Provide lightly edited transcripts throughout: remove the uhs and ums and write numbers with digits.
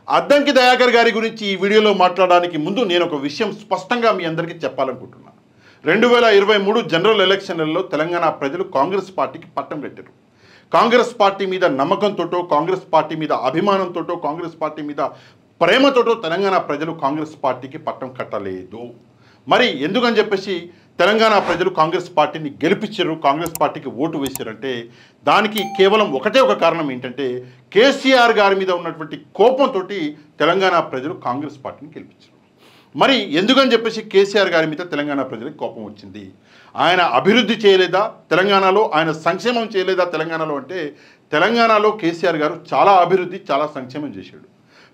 అద్దంకి దయాకర్ గారి గురించి ఈ వీడియోలో మాట్లాడడానికి ముందు నేను ఒక విషయం స్పష్టంగా మీ అందరికీ చెప్పాలనుకుంటున్నాను. 2023 జనరల్ ఎలక్షన్లలో తెలంగాణ ప్రజలు కాంగ్రెస్ పార్టీకి పట్టం కట్టారు. కాంగ్రెస్ పార్టీ మీద నమ్మకంతోటో, కాంగ్రెస్ పార్టీ మీద అభిమానంతోటో, కాంగ్రెస్ పార్టీ మీద ప్రేమతోటో తెలంగాణ ప్రజలు కాంగ్రెస్ పార్టీకి పట్టం కట్టలేదు. మరి ఎందుకని చెప్పేసి తెలంగాణ ప్రజలు కాంగ్రెస్ పార్టీని గెలిపించారు, కాంగ్రెస్ పార్టీకి ఓటు వేశారంటే దానికి కేవలం ఒకటే ఒక కారణం ఏంటంటే కేసీఆర్ గారి మీద ఉన్నటువంటి కోపంతో తెలంగాణ ప్రజలు కాంగ్రెస్ పార్టీని గెలిపించారు. మరి ఎందుకని చెప్పేసి కేసీఆర్ గారి మీద తెలంగాణ ప్రజలకు కోపం వచ్చింది? ఆయన అభివృద్ధి చేయలేదా తెలంగాణలో? ఆయన సంక్షేమం చేయలేదా తెలంగాణలో? అంటే తెలంగాణలో కేసీఆర్ గారు చాలా అభివృద్ధి, చాలా సంక్షేమం చేశాడు.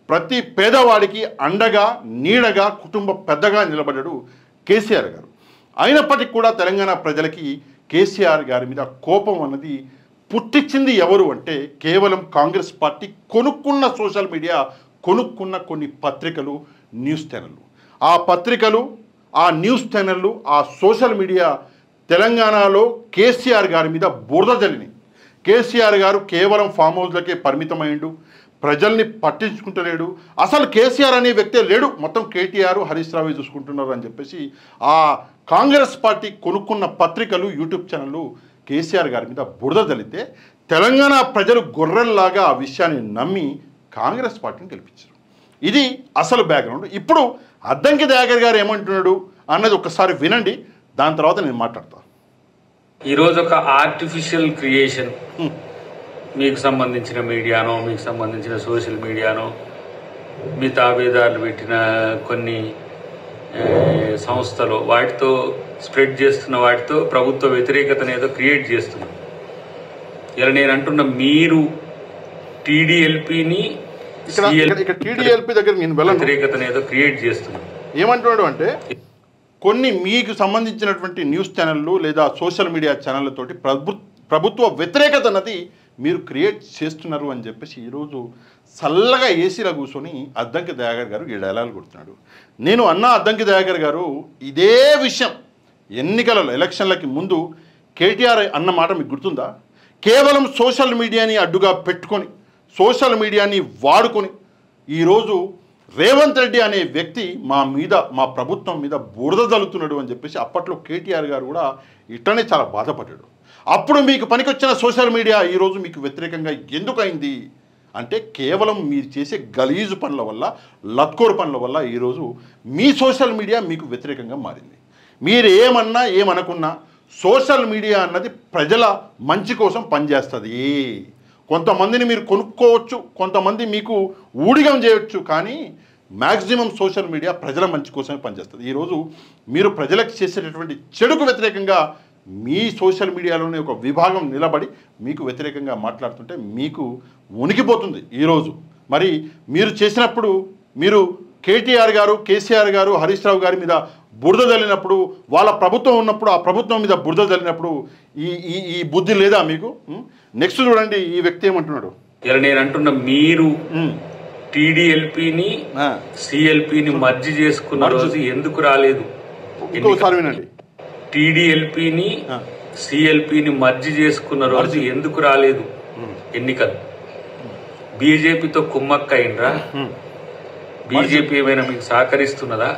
ప్రతి పేదవాడికి అండగా, నీడగా, కుటుంబ పెద్దగా నిలబడ్డాడు కేసీఆర్ గారు. అయినప్పటికీ కూడా తెలంగాణ ప్రజలకి కేసీఆర్ గారి మీద కోపం అన్నది పుట్టించింది ఎవరు అంటే కేవలం కాంగ్రెస్ పార్టీ కొనుక్కున్న సోషల్ మీడియా, కొనుక్కున్న కొన్ని పత్రికలు, న్యూస్ ఛానళ్ళు. ఆ పత్రికలు, ఆ న్యూస్ ఛానళ్ళు, ఆ సోషల్ మీడియా తెలంగాణలో కేసీఆర్ గారి మీద బురద జల్లినాయి. కేసీఆర్ గారు కేవలం ఫామ్ హౌస్లకే పరిమితమైండు, ప్రజల్ని పట్టించుకుంటలేడు, అసలు కేసీఆర్ అనే వ్యక్తే లేడు, మొత్తం కేటీఆర్, హరీష్ రావు చూసుకుంటున్నారు అని చెప్పేసి ఆ కాంగ్రెస్ పార్టీ కొనుక్కున్న పత్రికలు, యూట్యూబ్ ఛానళ్ళు కేసీఆర్ గారి మీద బురద జల్లితే తెలంగాణ ప్రజలు గొర్రెల్లాగా ఆ విషయాన్ని నమ్మి కాంగ్రెస్ పార్టీని గెలిపించారు. ఇది అసలు బ్యాక్గ్రౌండ్. ఇప్పుడు అద్దంకి దయాకర్ గారు ఏమంటున్నాడు అన్నది ఒకసారి వినండి, దాని తర్వాత నేను మాట్లాడతాను. ఈరోజు ఒక ఆర్టిఫిషియల్ క్రియేషన్, మీకు సంబంధించిన మీడియానో, మీకు సంబంధించిన సోషల్ మీడియానో, మీ తాబేదారులు పెట్టిన కొన్ని సంస్థలు వాటితో స్ప్రెడ్ చేస్తున్న వాటితో ప్రభుత్వ వ్యతిరేకతను ఏదో క్రియేట్ చేస్తున్నారు. ఇలా నేను అంటున్న మీరు టీడీఎల్పీని వ్యతిరేకతను ఏదో క్రియేట్ చేస్తున్నారు. ఏమంటున్నాడు అంటే కొన్ని మీకు సంబంధించినటువంటి న్యూస్ ఛానళ్ళు లేదా సోషల్ మీడియా ఛానళ్ళతోటి ప్రభుత్వ వ్యతిరేకత అన్నది మీరు క్రియేట్ చేస్తున్నారు అని చెప్పేసి ఈరోజు చల్లగా ఏసీలో కూర్చొని అద్దంకి దయాకర్ గారు ఈ డైలాగులు కొడుతున్నాడు. నేను అన్న అద్దంకి దయాకర్ గారు ఇదే విషయం ఎన్నికలలో ఎలక్షన్లకి ముందు కేటీఆర్ అన్న మాట మీకు గుర్తుందా? కేవలం సోషల్ మీడియాని అడ్డుగా పెట్టుకొని, సోషల్ మీడియాని వాడుకొని ఈరోజు రేవంత్ రెడ్డి అనే వ్యక్తి మా ప్రభుత్వం మీద బురద జల్లుతున్నాడు అని చెప్పేసి అప్పట్లో కేటీఆర్ గారు కూడా ఇట్లనే చాలా బాధపడ్డాడు. అప్పుడు మీకు పనికొచ్చిన సోషల్ మీడియా ఈరోజు మీకు వ్యతిరేకంగా ఎందుకు అయింది అంటే కేవలం మీరు చేసే గలీజు పనుల వల్ల, లత్కోరు పనుల వల్ల ఈరోజు మీ సోషల్ మీడియా మీకు వ్యతిరేకంగా మారింది. మీరు ఏమన్నా ఏమనుకున్నా సోషల్ మీడియా అన్నది ప్రజల మంచి కోసం పనిచేస్తుంది. కొంతమందిని మీరు కొనుక్కోవచ్చు, కొంతమంది మీకు ఊడిగం చేయవచ్చు, కానీ మ్యాక్సిమం సోషల్ మీడియా ప్రజల మంచి కోసమే పనిచేస్తుంది. ఈరోజు మీరు ప్రజలకు చేసేటటువంటి చెడుకు వ్యతిరేకంగా మీ సోషల్ మీడియాలోనే ఒక విభాగం నిలబడి మీకు వ్యతిరేకంగా మాట్లాడుతుంటే మీకు ఉనికిపోతుంది ఈరోజు. మరి మీరు చేసినప్పుడు మీరు కేటీఆర్ గారు, కేసీఆర్ గారు, హరీష్ రావు గారి మీద బురద జల్లినప్పుడు, వాళ్ళ ప్రభుత్వం ఉన్నప్పుడు ఆ ప్రభుత్వం మీద బురద జల్లినప్పుడు ఈ బుద్ధి లేదా మీకు? నెక్స్ట్ చూడండి ఈ వ్యక్తి ఏమంటున్నాడు. ఇలా నేను అంటున్న మీరు టీడీఎల్పీని సిఎల్పీని మర్జీ చేసుకున్న రోజు ఎందుకు రాలేదు? ఇంకోసారి వినండి. టీడీఎల్పీని సిఎల్పీని మర్జీ చేసుకున్న రోజు ఎందుకు రాలేదు ఎన్నికలు? బీజేపీతో కుమ్మక్క అయినరా? బీజేపీ ఏమైనా మీకు సహకరిస్తున్నదా?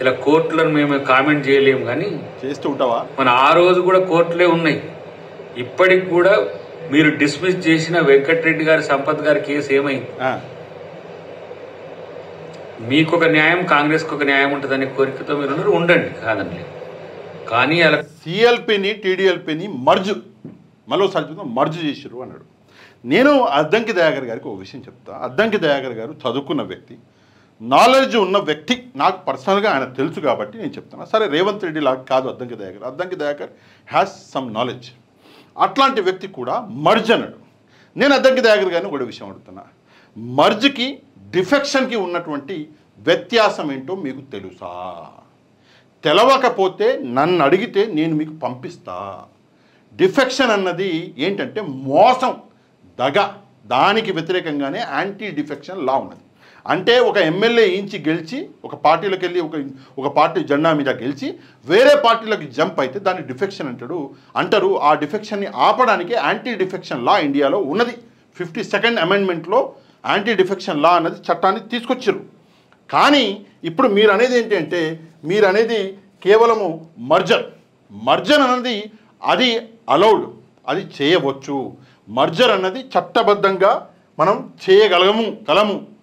ఇలా కోర్టులను మేము కామెంట్ చేయలేము, కానీ చేస్తూ ఉంటావా? మన ఆ రోజు కూడా కోర్టులే ఉన్నాయి. ఇప్పటికి కూడా మీరు డిస్మిస్ చేసిన వెంకటరెడ్డి గారి, సంపత్ గారి కేసు ఏమైంది? మీకు ఒక న్యాయం, కాంగ్రెస్కి ఒక న్యాయం ఉంటుందనే కోరికతో మీరు ఉండండి, కాదండి. కానీ అలా సిఎల్పీని టీడీఎల్పీని మర్జ్ చేసిర్రు అన్నాడు. నేను అద్దంకి దయాకర్ గారికి ఒక విషయం చెప్తా. అద్దంకి దయాకర్ గారు చదువుకున్న వ్యక్తి, నాలెడ్జ్ ఉన్న వ్యక్తి. నాకు పర్సనల్గా ఆయన తెలుసు కాబట్టి నేను చెప్తాను. సరే, రేవంత్ రెడ్డి లాగా కాదు Addanki Dayakar. Addanki Dayakar has some knowledge. అట్లాంటి వ్యక్తి కూడా మర్జ్ అన్నాడు. నేను అద్దంకి దయాకర్ గారిని ఒక విషయం అడుగుతున్నా. మర్జ్కి, డిఫెక్షన్కి ఉన్నటువంటి వ్యత్యాసం ఏంటో మీకు తెలుసా? తెలవకపోతే నన్ను అడిగితే నేను మీకు పంపిస్తా. డిఫెక్షన్ అన్నది ఏంటంటే మోసం, దగ. దానికి వ్యతిరేకంగానే యాంటీ డిఫెక్షన్ లా ఉన్నది. అంటే ఒక ఎమ్మెల్యే ఇంచి గెలిచి ఒక పార్టీలోకి వెళ్ళి ఒక పార్టీ జెండా మీద గెలిచి వేరే పార్టీలకు జంప్ అయితే దాన్ని డిఫెక్షన్ అంటారు. ఆ డిఫెక్షన్ని ఆపడానికి యాంటీ డిఫెక్షన్ లా ఇండియాలో ఉన్నది. 52nd అమెండ్మెంట్లో యాంటీ డిఫెక్షన్ లా అన్నది చట్టాన్ని తీసుకొచ్చారు. కానీ ఇప్పుడు మీరు అనేది ఏంటంటే మీరు అనేది కేవలము మర్జర్ అన్నది అది అలౌడ్, అది చేయవచ్చు. మర్జర్ అన్నది చట్టబద్ధంగా మనం చేయగలము.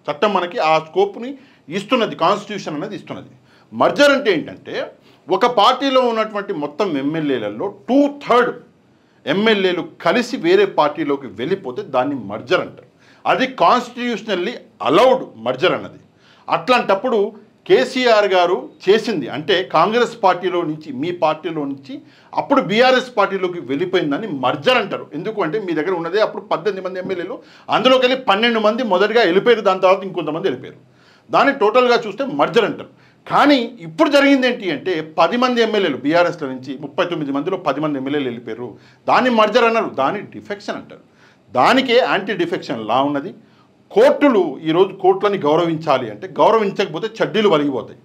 చట్టం మనకి ఆ స్కోప్ని ఇస్తున్నది, కాన్స్టిట్యూషన్ అనేది ఇస్తున్నది. మర్జర్ అంటే ఏంటంటే ఒక పార్టీలో ఉన్నటువంటి మొత్తం ఎమ్మెల్యేలలో 2/3 ఎమ్మెల్యేలు కలిసి వేరే పార్టీలోకి వెళ్ళిపోతే దాన్ని మర్జర్ అంటారు. అది కాన్స్టిట్యూషనల్లీ అలౌడ్ మర్జర్ అన్నది. అట్లాంటప్పుడు కేసీఆర్ గారు చేసింది అంటే కాంగ్రెస్ పార్టీలో నుంచి మీ పార్టీలో నుంచి అప్పుడు బీఆర్ఎస్ పార్టీలోకి వెళ్ళిపోయిందని మర్జర్ అంటారు. ఎందుకు అంటే మీ దగ్గర ఉన్నదే అప్పుడు 18 మంది ఎమ్మెల్యేలు, అందులోకి వెళ్ళి 12 మంది మొదటిగా వెళ్ళిపోయారు, దాని తర్వాత ఇంకొంతమంది వెళ్ళిపోయారు. దాన్ని టోటల్గా చూస్తే మర్జర్ అంటారు. కానీ ఇప్పుడు జరిగింది ఏంటి అంటే 10 మంది ఎమ్మెల్యేలు బీఆర్ఎస్లో నుంచి 39 మందిలో 10 మంది ఎమ్మెల్యేలు వెళ్ళిపోయారు, దాన్ని మర్జర్ అన్నారు. దాన్ని డిఫెక్షన్ అంటారు. దానికే యాంటీ డిఫెక్షన్ లా ఉన్నది. కోర్టులు ఈరోజు కోర్టులని గౌరవించాలి అంటే గౌరవించకపోతే చడ్డీలు వలిగిపోతాయి,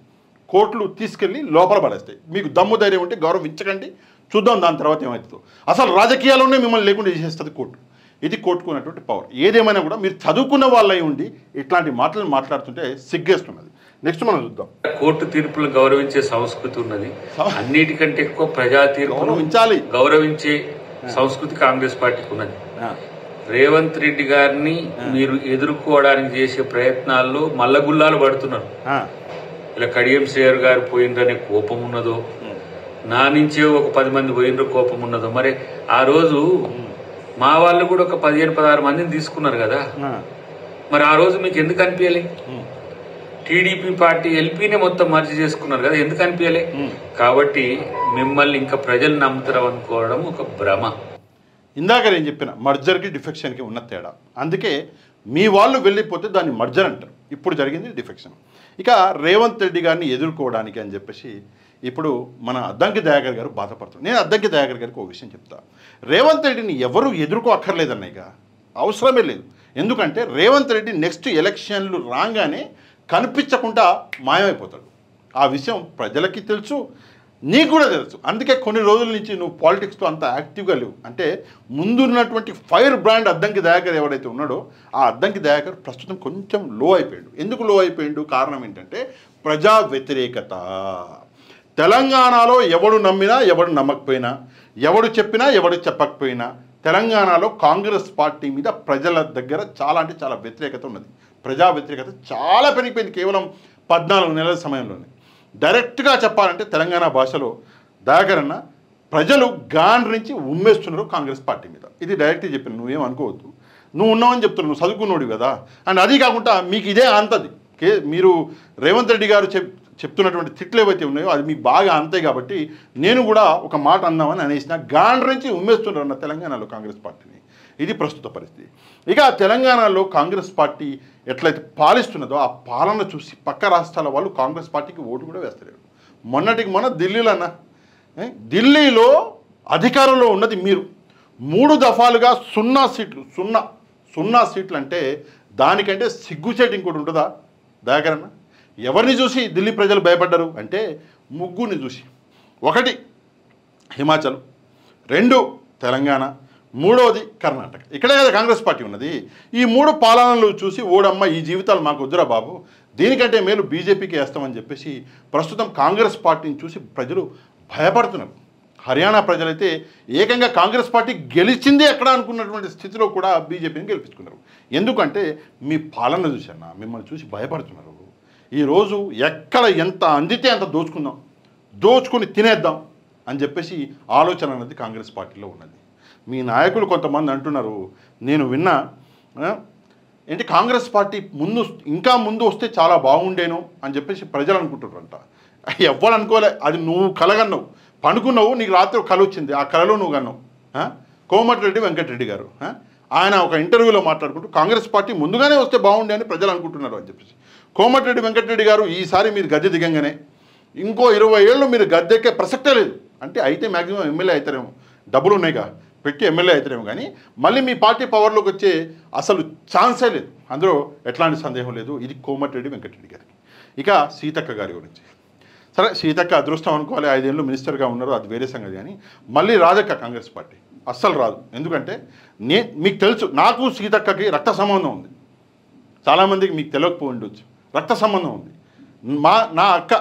కోర్టులు తీసుకెళ్ళి లోపల పడేస్తాయి. మీకు దమ్ము ధైర్యం ఉంటే గౌరవించకండి, చూద్దాం దాని తర్వాత ఏమవుతుందో. అసలు రాజకీయాల్లోనే మిమ్మల్ని లేకుండా చేసేస్తుంది కోర్టు. ఇది కోర్టుకున్నటువంటి పవర్. ఏదేమైనా కూడా మీరు చదువుకున్న వాళ్ళై ఉండి ఇట్లాంటి మాటలు మాట్లాడుతుంటే సిగ్గేస్తున్నది. నెక్స్ట్ మనం చూద్దాం. కోర్టు తీర్పులు గౌరవించే సంస్కృతి ఉన్నది. అన్నిటికంటే ఎక్కువ ప్రజా తీర్పును గౌరవించే సంస్కృతి కాంగ్రెస్ పార్టీకి ఉన్నది. రేవంత్ రెడ్డి గారిని మీరు ఎదుర్కోవడానికి చేసే ప్రయత్నాల్లో మల్లగుల్లాలు పడుతున్నారు. ఇలా కడియం శ్రేయర్ గారు పోయిందనే కోపం ఉన్నదో, నా నుంచే ఒక 10 మంది పోయినరు కోపం ఉన్నదో. మరి ఆ రోజు మా వాళ్ళు కూడా ఒక 15-16 మందిని తీసుకున్నారు కదా, మరి ఆ రోజు మీకు ఎందుకు అనిపించలే? టీడీపీ పార్టీ ఎల్పీనే మొత్తం మర్జీ చేసుకున్నారు కదా, ఎందుకు అనిపించలే? కాబట్టి మిమ్మల్ని ఇంకా ప్రజలు నమ్ముతారు అనుకోవడం ఒక భ్రమ. ఇందాక నేను చెప్పిన మర్జర్కి డిఫెక్షన్కి ఉన్న తేడా. అందుకే మీ వాళ్ళు వెళ్ళిపోతే దాన్ని మర్జర్ అంటారు. ఇప్పుడు జరిగింది డిఫెక్షన్. ఇక రేవంత్ రెడ్డి గారిని ఎదుర్కోవడానికి అని చెప్పేసి ఇప్పుడు మన అద్దంకి దయాకర్ గారు బాధపడుతున్నారు. నేను అద్దంకి దయాకర్ గారికి ఒక విషయం చెప్తా. రేవంత్ రెడ్డిని ఎవరు ఎదుర్కో అక్కర్లేదన్నయ్యగా, అవసరమే లేదు. ఎందుకంటే రేవంత్ రెడ్డి నెక్స్ట్ ఎలక్షన్లు రాగానే కనిపించకుండా మాయమైపోతాడు. ఆ విషయం ప్రజలకి తెలుసు, నీకు కూడా తెలుసు. అందుకే కొన్ని రోజుల నుంచి నువ్వు పాలిటిక్స్లో అంత యాక్టివ్గా లేవు. అంటే ముందున్నటువంటి ఫైర్ బ్రాండ్ అద్దంకి దయాకర్ ఎవరైతే ఉన్నాడో ఆ అద్దంకి దయాకర్ ప్రస్తుతం కొంచెం లో అయిపోయాడు. ఎందుకు లో అయిపోయాడు? కారణం ఏంటంటే ప్రజా వ్యతిరేకత. తెలంగాణలో ఎవడు నమ్మినా ఎవడు నమ్మకపోయినా, ఎవడు చెప్పినా ఎవడు చెప్పకపోయినా తెలంగాణలో కాంగ్రెస్ పార్టీ మీద ప్రజల దగ్గర చాలా అంటే చాలా వ్యతిరేకత ఉన్నది. ప్రజా వ్యతిరేకత చాలా పెరిగిపోయింది కేవలం 14 నెలల సమయంలోనే. డైరెక్ట్గా చెప్పాలంటే తెలంగాణ భాషలో దయాకర్ అన్న ప్రజలు గాండ్రించి ఉమ్మేస్తున్నారు కాంగ్రెస్ పార్టీ మీద. ఇది డైరెక్ట్గా చెప్పిన, నువ్వేం అనుకోవద్దు, నువ్వు ఉన్నావని చెప్తున్నావు, నువ్వు చదువుకున్నాడు కదా. అండ్ అది కాకుండా మీకు ఇదే అంతది. మీరు రేవంత్ రెడ్డి గారు చెప్తున్నటువంటి తిట్లు ఏవైతే ఉన్నాయో అది మీకు బాగా అంతే. కాబట్టి నేను కూడా ఒక మాట అందామని అనేసిన, గాండ్రించి ఉమ్మేస్తున్నారు అన్న తెలంగాణలో కాంగ్రెస్ పార్టీని. ఇది ప్రస్తుత పరిస్థితి. ఇక తెలంగాణలో కాంగ్రెస్ పార్టీ ఎట్లయితే పాలిస్తున్నదో ఆ పాలన చూసి పక్క రాష్ట్రాల వాళ్ళు కాంగ్రెస్ పార్టీకి ఓటు కూడా వేస్తలేరు. మొన్న ఢిల్లీలో అధికారంలో ఉన్నది మీరు. 3 దఫాలుగా 0 సీట్లు. 0 సీట్లు అంటే దానికంటే సిగ్గుచేటు ఇంకోటి ఉంటుందా దయాకర్ అన్న? ఎవరిని చూసి ఢిల్లీ ప్రజలు భయపడ్డారు అంటే ముగ్గురిని చూసి. 1 హిమాచల్, 2 తెలంగాణ, 3వది కర్ణాటక. ఇక్కడే కదా కాంగ్రెస్ పార్టీ ఉన్నది. ఈ 3 పాలనలు చూసి ఓడమ్మ ఈ జీవితాలు మాకు వద్దురా బాబు, దీనికంటే మేలు బీజేపీకి వేస్తామని చెప్పేసి ప్రస్తుతం కాంగ్రెస్ పార్టీని చూసి ప్రజలు భయపడుతున్నారు. హర్యానా ప్రజలైతే ఏకంగా కాంగ్రెస్ పార్టీ గెలిచిందే ఎక్కడ అనుకున్నటువంటి స్థితిలో కూడా బీజేపీని గెలిపించుకున్నారు. ఎందుకంటే మీ పాలన చూసన్నా మిమ్మల్ని చూసి భయపడుతున్నారు. ఈరోజు ఎక్కడ ఎంత అందితే అంత దోచుకుని తినేద్దాం అని చెప్పేసి ఆలోచన అనేది కాంగ్రెస్ పార్టీలో ఉన్నది. మీ నాయకులు కొంతమంది అంటున్నారు, నేను విన్నా ఏంటి కాంగ్రెస్ పార్టీ ఇంకా ముందు వస్తే చాలా బాగుండేను అని చెప్పేసి ప్రజలు అనుకుంటున్నారంట. ఎవ్వరు అనుకోలే, అది నువ్వు కలగన్నావు, పండుకున్నావు, నీకు రాత్రి కళ వచ్చింది, ఆ కళలో నువ్వు కన్నావు. కోమటిరెడ్డి వెంకటరెడ్డి గారు ఆయన ఒక ఇంటర్వ్యూలో మాట్లాడుకుంటూ కాంగ్రెస్ పార్టీ ముందుగానే వస్తే బాగుండే అని ప్రజలు అనుకుంటున్నారు అని చెప్పేసి. కోమటిరెడ్డి వెంకటరెడ్డి గారు ఈసారి మీరు గద్దె దిగంగానే ఇంకో 20 ఏళ్ళు మీరు గద్దెక్కే ప్రసక్తే లేదు అంటే, అయితే మ్యాక్సిమం ఎమ్మెల్యే అవుతారేమో, డబ్బులు ఉన్నాయిగా పెట్టి ఎమ్మెల్యే అవుతారేమో, కానీ మళ్ళీ మీ పార్టీ పవర్లోకి వచ్చే అసలు ఛాన్సే లేదు, అందులో ఎట్లాంటి సందేహం లేదు. ఇది కోమటిరెడ్డి వెంకటరెడ్డి గారికి. ఇక సీతక్క గారి గురించి, సరే సీతక్క అదృష్టం అనుకోవాలి, 5 ఏళ్ళు మినిస్టర్గా ఉన్నారు, అది వేరే సంగతి. కానీ మళ్ళీ రాదక్క కాంగ్రెస్ పార్టీ, అస్సలు రాదు. ఎందుకంటే మీకు తెలుసు, నాకు సీతక్కకి రక్త సంబంధం ఉంది. చాలామందికి మీకు తెలియకపోయి ఉండొచ్చు, రక్త సంబంధం ఉంది. నా అక్క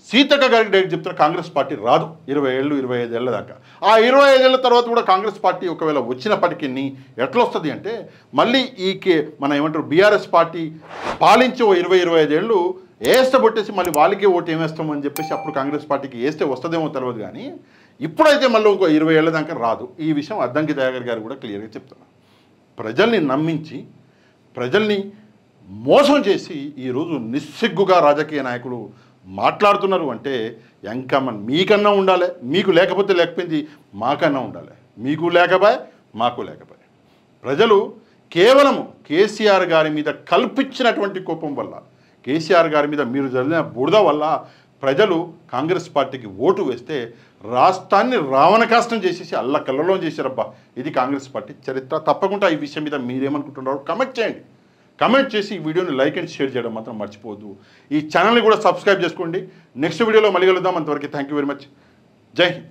సీతక్క గారికి డైరెక్ట్ చెప్తున్న కాంగ్రెస్ పార్టీ రాదు 20 ఏళ్ళు 25 ఏళ్ళ దాకా. ఆ 25 ఏళ్ళ తర్వాత కూడా కాంగ్రెస్ పార్టీ ఒకవేళ వచ్చినప్పటికీ ఎట్లా వస్తుంది అంటే మళ్ళీ మన ఏమంటారు బీఆర్ఎస్ పార్టీ పాలించి 20-25 ఏళ్ళు వేస్తబొట్టేసి మళ్ళీ వాళ్ళకే ఓటు ఏమేస్తామని చెప్పేసి అప్పుడు కాంగ్రెస్ పార్టీకి వేస్తే వస్తుందేమో తెలియదు. కానీ ఇప్పుడైతే మళ్ళీ ఇంకో 20 ఏళ్ళ దాకా రాదు. ఈ విషయం అద్దంకి దయాకర్ గారు కూడా క్లియర్గా చెప్తున్నారు. ప్రజల్ని నమ్మించి ప్రజల్ని మోసం చేసి ఈరోజు నిస్సిగ్గుగా రాజకీయ నాయకులు మాట్లాడుతున్నారు అంటే ఇంకా మీకన్నా ఉండాలి, మీకు లేకపోయింది మాకన్నా ఉండాలి. మీకు లేకపోయే మాకు లేకపోయే ప్రజలు కేవలం కేసీఆర్ గారి మీద కల్పించినటువంటి కోపం వల్ల, కేసీఆర్ గారి మీద మీరు జరిగిన బురద వల్ల ప్రజలు కాంగ్రెస్ పార్టీకి ఓటు వేస్తే రాష్ట్రాన్ని రావణకాష్టం చేసేసి అల్లకల్లలో చేశారబ్బా. ఇది కాంగ్రెస్ పార్టీ చరిత్ర. తప్పకుండా ఈ విషయం మీద మీరేమనుకుంటున్నారో కమెంట్ చేయండి. కమెంట్ చేసి ఈ వీడియోని లైక్ అండ్ షేర్ చేయడం మాత్రం మర్చిపోవద్దు. ఈ ఛానల్ని కూడా సబ్స్క్రైబ్ చేసుకోండి. నెక్స్ట్ వీడియోలో మళ్ళీ కలుద్దాం. అంతవరకు థ్యాంక్ యూ వెరీ మచ్. జై హింద్.